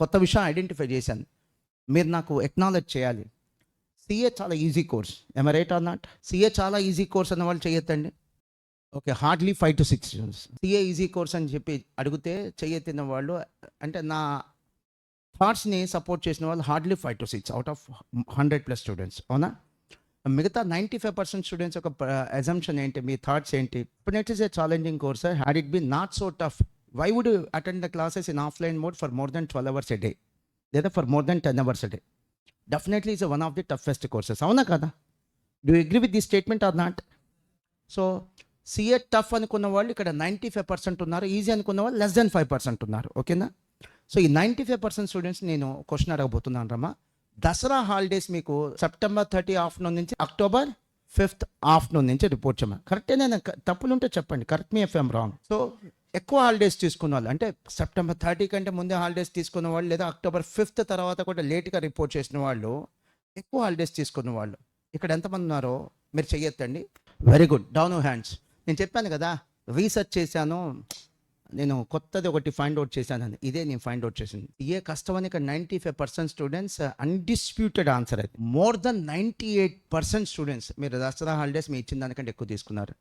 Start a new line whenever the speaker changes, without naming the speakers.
కొత్త విషయం ఐడెంటిఫై చేశాను. మీరు నాకు ఎక్నాలెడ్జ్ చేయాలి. సీఏ చాలా easy course. M I right are not? CA చాలా ఈజీ కోర్స్ అన్న వాళ్ళు చేయొద్దండి. Okay. Hardly 5 to 6 students. CA easy course అని చెప్పి అడిగితే చెయ్యెత్తిన వాళ్ళు, అంటే నా థాట్స్‌ని సపోర్ట్ చేసిన వాళ్ళు hardly 5 to 6 out of 100+ students. అవునా? మిగతా 95% స్టూడెంట్స్ యొక్క అజంప్షన్ ఏంటి? మీ థాట్స్ ఏంటి? It is a challenging course. Had it been not so tough, why would you attend the classes in offline mode for more than 12 hours a day, లేదా for more than 10 hours a day? Definitely is one of the toughest courses. అవునా కదా? Do you agree with this statement or not? So CA tough అనుకున్న వాళ్ళు ఇక్కడ 95% ఉన్నారు, easy అనుకున్న వాళ్ళు less than 5% ఉన్నారు. ఓకేనా? సో ఈ 95% స్టూడెంట్స్ నేను క్వశ్చన్ అడగబోతున్నాను రమ్మా. దసరా హాలిడేస్ మీకు September 30 ఆఫ్టర్నూన్ నుంచి October 5 ఆఫ్టర్నూన్ నుంచి రిపోర్ట్ చేయమని. కరెక్టే, నేను తప్పులు ఉంటే చెప్పండి, correct me if I'm wrong. So ఎక్కువ హాలిడేస్ తీసుకున్న వాళ్ళు, అంటే September 30 కంటే ముందే హాలిడేస్ తీసుకున్న వాళ్ళు, లేదా October 5 తర్వాత కూడా లేట్గా రిపోర్ట్ చేసిన వాళ్ళు, ఎక్కువ హాలిడేస్ తీసుకున్న వాళ్ళు ఇక్కడ ఎంతమంది ఉన్నారో మీరు చెయ్యొద్దండి. Very good, down hands. నేను చెప్పాను కదా, రీసెర్చ్ చేశాను, నేను కొత్తది ఒకటి ఫైండ్ అవుట్ చేశానని. ఇదే నేను ఫైండ్ అవుట్ చేసింది. ఏ కష్టం అని ఇక్కడ 95% స్టూడెంట్స్ అన్డిస్ప్యూటెడ్ ఆన్సర్ అది. మోర్ దెన్ 98% స్టూడెంట్స్ మీరు దసరా హాలిడేస్ మీ ఇచ్చిన దానికంటే ఎక్కువ తీసుకున్నారు.